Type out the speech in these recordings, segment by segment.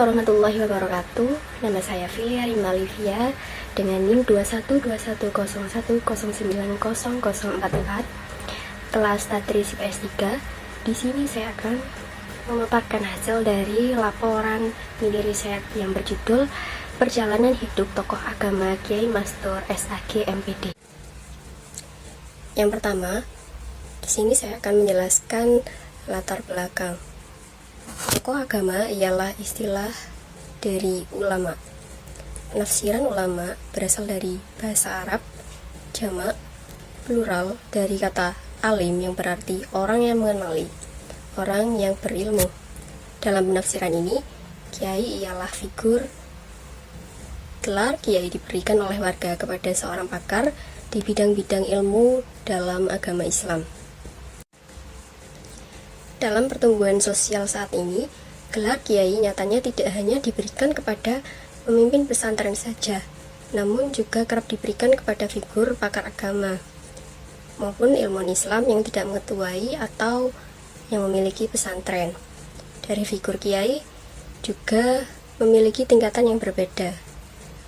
warahmatullahi wabarakatuh. Nama saya Fia Rimalivia dengan NIM 212101090044 kelas Tadris IPS 3. Di sini saya akan memaparkan hasil dari laporan mini riset yang berjudul Perjalanan Hidup Tokoh Agama Kiai Mastur SAG MPD. Yang pertama, di sini saya akan menjelaskan latar belakang. Tokoh agama ialah istilah dari ulama. Penafsiran ulama berasal dari bahasa Arab, jamak, plural dari kata alim yang berarti orang yang mengenali, orang yang berilmu. Dalam penafsiran ini, kiai ialah figur. Gelar kiai diberikan oleh warga kepada seorang pakar di bidang-bidang ilmu dalam agama Islam. Dalam pertumbuhan sosial saat ini, gelar kiai nyatanya tidak hanya diberikan kepada pemimpin pesantren saja, namun juga kerap diberikan kepada figur pakar agama maupun ilmuwan Islam yang tidak mengetuai atau yang memiliki pesantren. Dari figur kiai juga memiliki tingkatan yang berbeda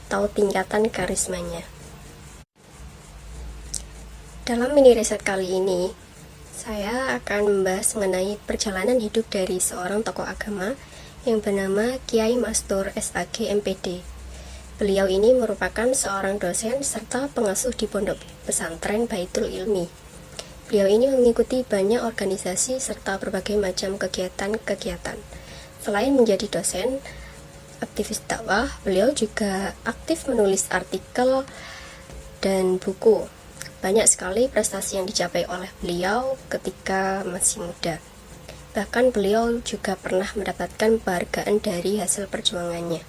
atau tingkatan karismanya. Dalam mini riset kali ini, saya akan membahas mengenai perjalanan hidup dari seorang tokoh agama yang bernama Kiai Mastur SAG MPD. Beliau ini merupakan seorang dosen serta pengasuh di pondok pesantren Baitul Ilmi. Beliau ini mengikuti banyak organisasi serta berbagai macam kegiatan-kegiatan. Selain menjadi dosen, aktivis dakwah, beliau juga aktif menulis artikel dan buku. Banyak sekali prestasi yang dicapai oleh beliau ketika masih muda. Bahkan beliau juga pernah mendapatkan penghargaan dari hasil perjuangannya.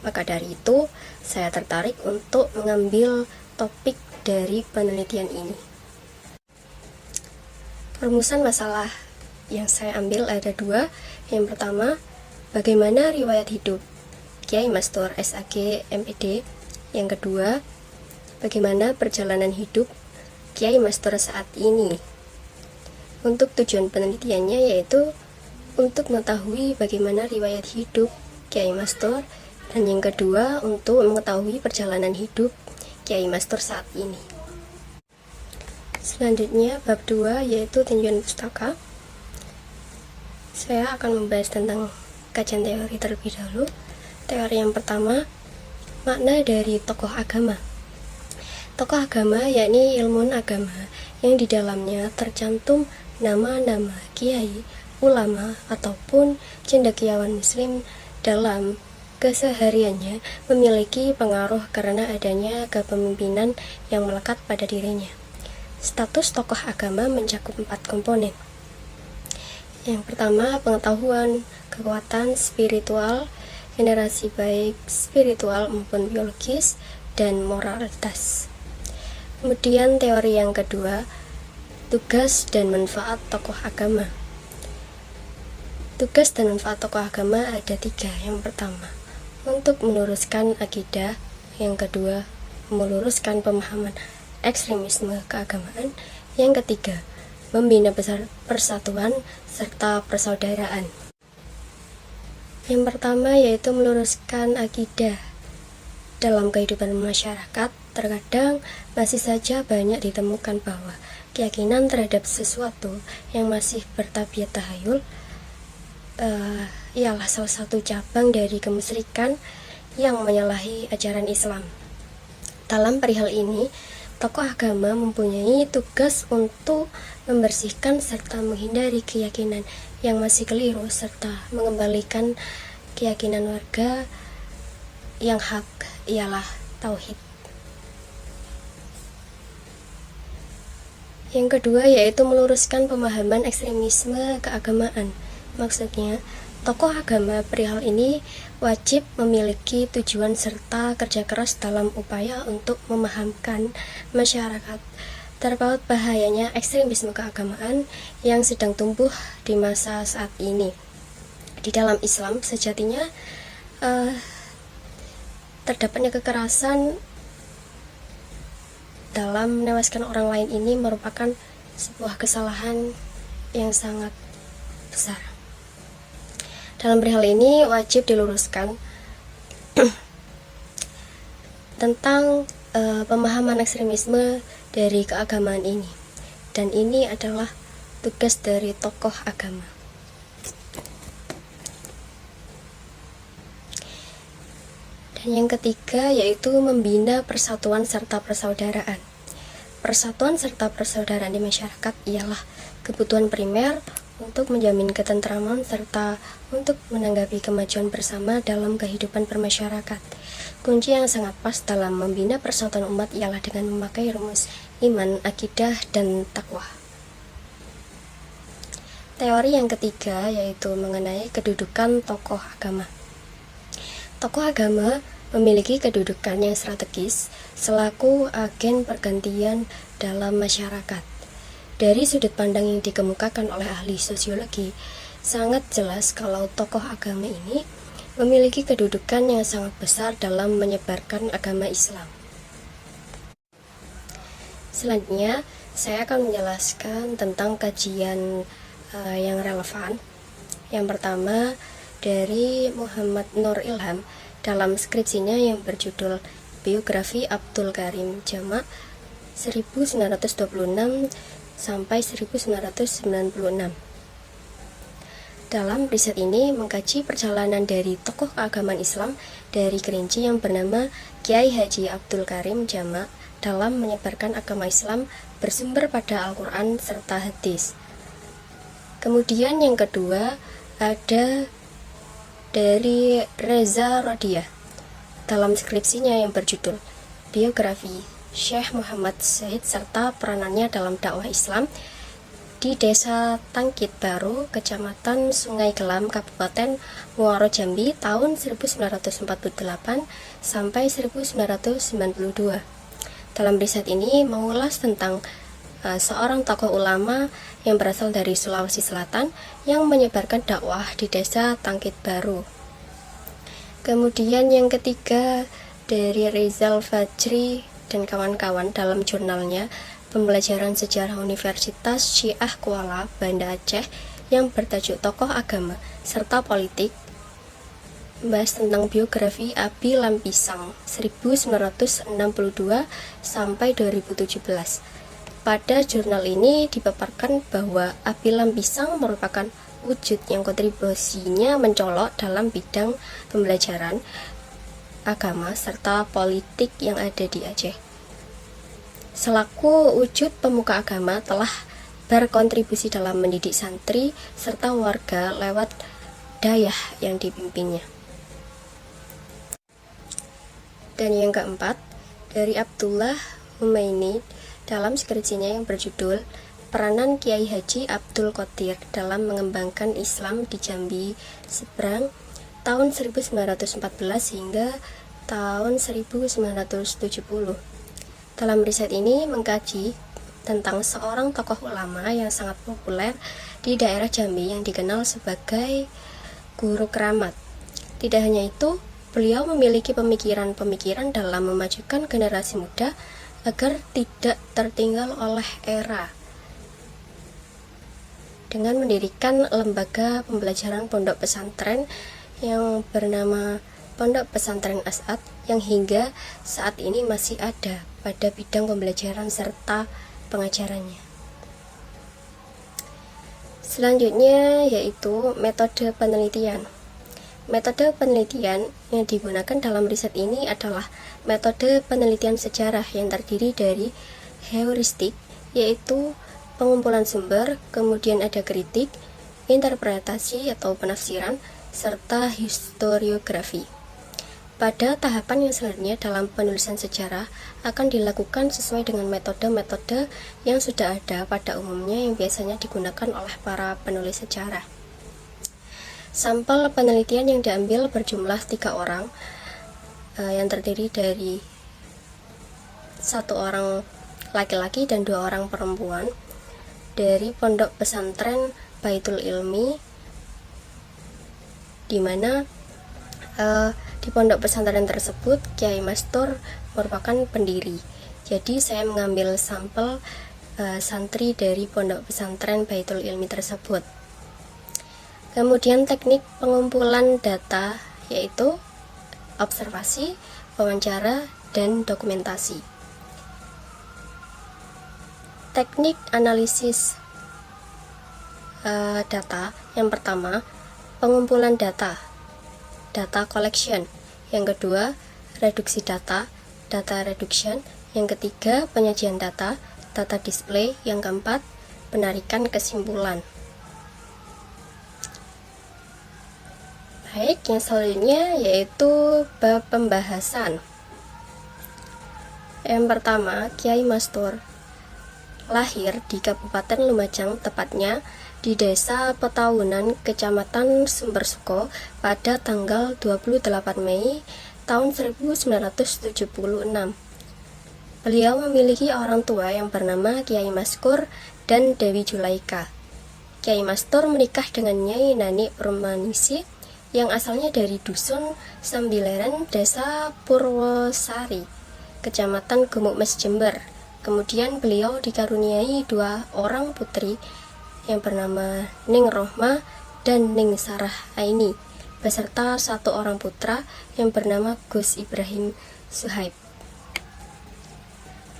Maka dari itu, saya tertarik untuk mengambil topik dari penelitian ini. Perumusan masalah yang saya ambil ada dua. Yang pertama, bagaimana riwayat hidup Kiai Mastur SAG MPD. Yang kedua, bagaimana perjalanan hidup Kiai Mastur saat ini. Untuk tujuan penelitiannya yaitu untuk mengetahui bagaimana riwayat hidup Kiai Mastur, dan yang kedua untuk mengetahui perjalanan hidup Kiai Mastur saat ini. Selanjutnya bab 2 yaitu tinjauan pustaka. Saya akan membahas tentang kajian teori terlebih dahulu. Teori yang pertama, makna dari tokoh agama. Tokoh agama yakni ilmuwan agama yang di dalamnya tercantum nama-nama kiai, ulama, ataupun cendekiawan muslim dalam kesehariannya memiliki pengaruh karena adanya kepemimpinan yang melekat pada dirinya. Status tokoh agama mencakup 4 komponen. Yang pertama, pengetahuan, kekuatan spiritual, generasi baik spiritual maupun biologis, dan moralitas. Kemudian teori yang kedua, tugas dan manfaat tokoh agama. Tugas dan manfaat tokoh agama ada 3. Yang pertama, untuk meluruskan akidah. Yang kedua, meluruskan pemahaman ekstremisme keagamaan. Yang ketiga, membina persatuan serta persaudaraan. Yang pertama yaitu meluruskan akidah. Dalam kehidupan masyarakat, terkadang masih saja banyak ditemukan bahwa keyakinan terhadap sesuatu yang masih bertabiat tahayul ialah salah satu cabang dari kemusyrikan yang menyalahi ajaran Islam. Dalam perihal ini, tokoh agama mempunyai tugas untuk membersihkan serta menghindari keyakinan yang masih keliru serta mengembalikan keyakinan warga yang hak ialah tauhid. Yang kedua yaitu meluruskan pemahaman ekstremisme keagamaan. Maksudnya, tokoh agama perihal ini wajib memiliki tujuan serta kerja keras dalam upaya untuk memahamkan masyarakat terpaut bahayanya ekstremisme keagamaan yang sedang tumbuh di masa saat ini. Di dalam Islam sejatinya terdapatnya kekerasan dalam menewaskan orang lain ini merupakan sebuah kesalahan yang sangat besar. Dalam perihal ini wajib diluruskan tentang pemahaman ekstremisme dari keagamaan ini, dan ini adalah tugas dari tokoh agama. Dan yang ketiga yaitu membina persatuan serta persaudaraan. Persatuan serta persaudaraan di masyarakat ialah kebutuhan primer untuk menjamin ketentraman serta untuk menanggapi kemajuan bersama dalam kehidupan bermasyarakat. Kunci yang sangat pas dalam membina persatuan umat ialah dengan memakai rumus iman, akidah, dan takwa. Teori yang ketiga yaitu mengenai kedudukan tokoh agama. Tokoh agama memiliki kedudukan yang strategis selaku agen pergantian dalam masyarakat. Dari sudut pandang yang dikemukakan oleh ahli sosiologi, sangat jelas kalau tokoh agama ini memiliki kedudukan yang sangat besar dalam menyebarkan agama Islam. Selanjutnya, saya akan menjelaskan tentang kajian yang relevan. Yang pertama, dari Muhammad Nur Ilham dalam skripsinya yang berjudul Biografi Abdul Karim Jamak 1926 sampai 1996. Dalam riset ini mengkaji perjalanan dari tokoh keagamaan Islam dari Kerinci yang bernama Kiai Haji Abdul Karim Jamak dalam menyebarkan agama Islam bersumber pada Al-Quran serta hadis. Kemudian yang kedua ada dari Reza Rodiah dalam skripsinya yang berjudul Biografi Syekh Muhammad Said serta peranannya dalam dakwah Islam di Desa Tangkit Baru, Kecamatan Sungai Gelam, Kabupaten Muaro Jambi tahun 1948 sampai 1992. Dalam riset ini mengulas tentang seorang tokoh ulama yang berasal dari Sulawesi Selatan yang menyebarkan dakwah di Desa Tangkit Baru. Kemudian yang ketiga dari Rizal Fajri dan kawan-kawan dalam jurnalnya Pembelajaran Sejarah Universitas Syiah Kuala, Banda Aceh yang bertajuk Tokoh Agama serta Politik, membahas tentang biografi Abi Lampisang 1962 sampai 2017. Pada jurnal ini dipaparkan bahwa Abi Lampisang merupakan wujud yang kontribusinya mencolok dalam bidang pembelajaran agama serta politik yang ada di Aceh. Selaku wujud pemuka agama telah berkontribusi dalam mendidik santri serta warga lewat dayah yang dipimpinnya. Dan yang keempat, dari Abdullah Humaini dalam skripsinya yang berjudul Peranan Kiai Haji Abdul Qadir dalam mengembangkan Islam di Jambi Seberang tahun 1914 hingga tahun 1970. Dalam riset ini mengkaji tentang seorang tokoh ulama yang sangat populer di daerah Jambi yang dikenal sebagai Guru Keramat. Tidak hanya itu, beliau memiliki pemikiran-pemikiran dalam memajukan generasi muda agar tidak tertinggal oleh era, dengan mendirikan lembaga pembelajaran pondok pesantren yang bernama Pondok Pesantren As'ad yang hingga saat ini masih ada pada bidang pembelajaran serta pengajarannya. Selanjutnya yaitu metode penelitian. Metode penelitian yang digunakan dalam riset ini adalah metode penelitian sejarah yang terdiri dari heuristik, yaitu pengumpulan sumber, kemudian ada kritik, interpretasi atau penafsiran, serta historiografi. Pada tahapan yang selanjutnya dalam penulisan sejarah akan dilakukan sesuai dengan metode-metode yang sudah ada pada umumnya yang biasanya digunakan oleh para penulis sejarah. Sampel penelitian yang diambil berjumlah 3 orang yang terdiri dari 1 orang laki-laki dan 2 orang perempuan dari Pondok Pesantren Baitul Ilmi, di mana di pondok pesantren tersebut Kiai Mastur merupakan pendiri. Jadi saya mengambil sampel santri dari Pondok Pesantren Baitul Ilmi tersebut. Kemudian teknik pengumpulan data yaitu observasi, wawancara, dan dokumentasi. Teknik analisis data yang pertama, pengumpulan data, data collection. Yang kedua, reduksi data, data reduction. Yang ketiga, penyajian data, data display. Yang keempat, penarikan kesimpulan. Baik, yang selanjutnya yaitu bab pembahasan. Yang pertama, Kyai Mastur lahir di Kabupaten Lumajang, tepatnya di Desa Petaunan, Kecamatan Sumbersuko pada tanggal 28 Mei tahun 1976. Beliau memiliki orang tua yang bernama Kyai Maskur dan Dewi Julaika. Kyai Mastur menikah dengan Nyai Nani Permanisi yang asalnya dari Dusun Sambileren, Desa Purwosari, Kecamatan Gumukmes, Jember. Kemudian beliau dikaruniai 2 orang putri yang bernama Ning Rohma dan Ning Sarah Aini, beserta 1 orang putra yang bernama Gus Ibrahim Suhaib.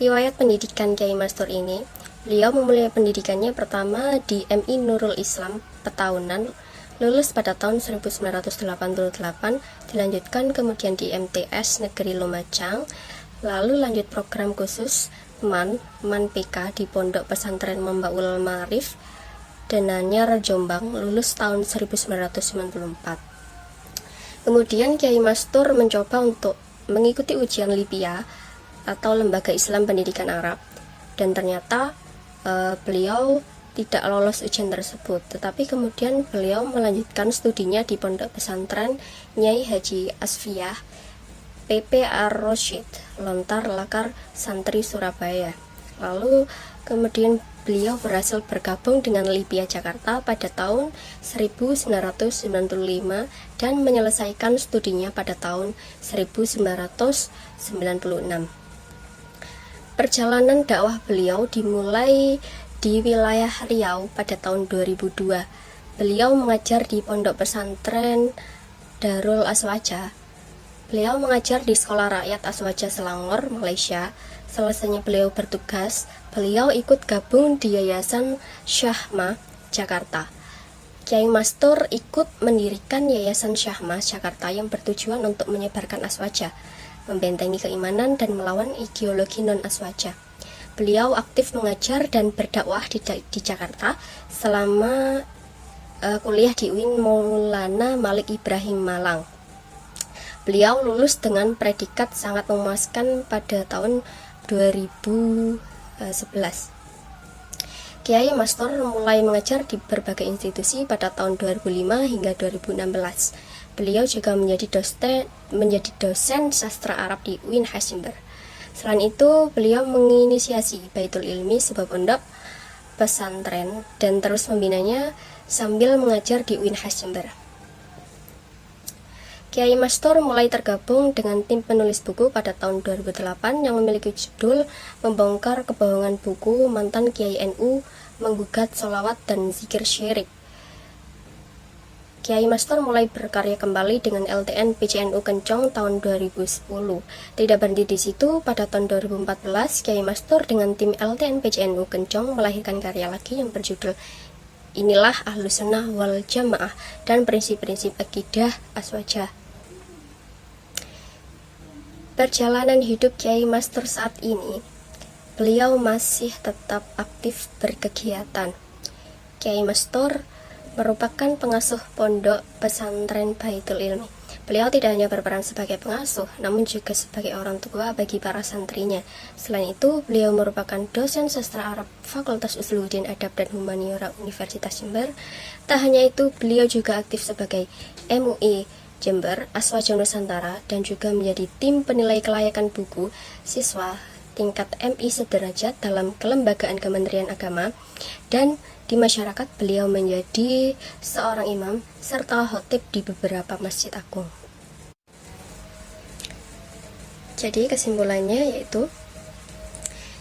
Riwayat pendidikan Kyai Mastur ini, beliau memulai pendidikannya pertama di MI Nurul Islam Petaunan, lulus pada tahun 1988, dilanjutkan kemudian di MTS Negeri Lumajang, lalu lanjut program khusus MAN PK di Pondok Pesantren Mambaul Ma'arif Denanyar, Jombang, lulus tahun 1994. Kemudian Kyai Mastur mencoba untuk mengikuti ujian LIPIA atau Lembaga Islam Pendidikan Arab, dan ternyata beliau tidak lolos ujian tersebut, tetapi kemudian beliau melanjutkan studinya di Pondok Pesantren Nyai Haji Asfiyah PP Ar-Rosyid, Lontar Lakar Santri, Surabaya. Lalu kemudian beliau berhasil bergabung dengan LIPIA Jakarta pada tahun 1995 dan menyelesaikan studinya pada tahun 1996. Perjalanan dakwah beliau dimulai di wilayah Riau pada tahun 2002. Beliau mengajar di Pondok Pesantren Darul Aswaja. Beliau mengajar di Sekolah Rakyat Aswaja Selangor, Malaysia. Selesainya beliau bertugas, beliau ikut gabung di Yayasan Syahma, Jakarta. Kyai Mastur ikut mendirikan Yayasan Syahma, Jakarta yang bertujuan untuk menyebarkan Aswaja, membentengi keimanan dan melawan ideologi non-Aswaja. Beliau aktif mengajar dan berdakwah di Jakarta selama kuliah di UIN Maulana Malik Ibrahim, Malang. Beliau lulus dengan predikat sangat memuaskan pada tahun 2011. Kyai Mastur mulai mengajar di berbagai institusi pada tahun 2005 hingga 2016. Beliau juga menjadi dosen sastra Arab di UIN Hasimber. Selain itu, beliau menginisiasi Baitul Ilmi, sebuah pondok pesantren, dan terus membinanya sambil mengajar di UIN Hasimber. Kyai Mastur mulai tergabung dengan tim penulis buku pada tahun 2008 yang memiliki judul Membongkar Kebohongan Buku Mantan Kiai NU Menggugat Sholawat dan Zikir Syirik. Kyai Mastur mulai berkarya kembali dengan LTN PCNU Kencong tahun 2010. Tidak berhenti di situ, pada tahun 2014 Kyai Mastur dengan tim LTN PCNU Kencong melahirkan karya lagi yang berjudul Inilah Ahlus Sunnah wal Jamaah dan Prinsip-prinsip Akidah Aswaja. Perjalanan hidup Kyai Mastur saat ini, beliau masih tetap aktif berkegiatan. Kyai Mastur merupakan pengasuh pondok pesantren Baitul Ilmi. Beliau tidak hanya berperan sebagai pengasuh, namun juga sebagai orang tua bagi para santrinya. Selain itu, beliau merupakan dosen sastra Arab Fakultas Usuluddin Adab dan Humaniora Universitas Jember. Tak hanya itu, beliau juga aktif sebagai MUI Jember, Aswaja Nusantara, dan juga menjadi tim penilai kelayakan buku siswa tingkat MI sederajat dalam kelembagaan Kementerian Agama, dan di masyarakat beliau menjadi seorang imam serta khotib di beberapa masjid agung. Jadi kesimpulannya yaitu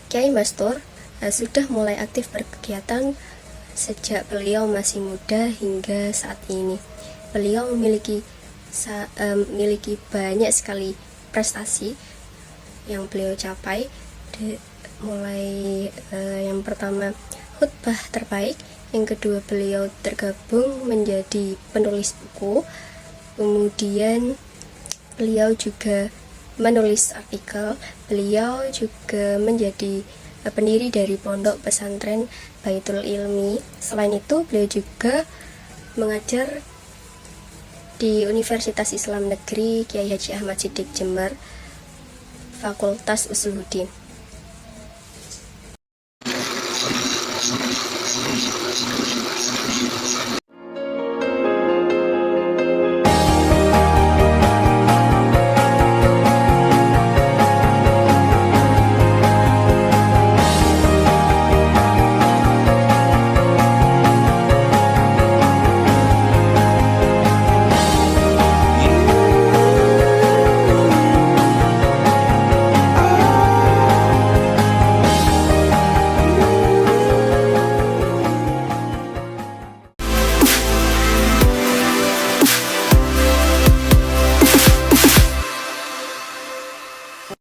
Kyai Mastur sudah mulai aktif berkegiatan sejak beliau masih muda hingga saat ini. Beliau memiliki banyak sekali prestasi yang beliau capai, mulai yang pertama khutbah terbaik, yang kedua beliau tergabung menjadi penulis buku, kemudian beliau juga menulis artikel, beliau juga menjadi pendiri dari pondok pesantren Baitul Ilmi. Selain itu beliau juga mengajar di Universitas Islam Negeri Kiai Haji Ahmad Siddiq Jember, Fakultas Usuluddin.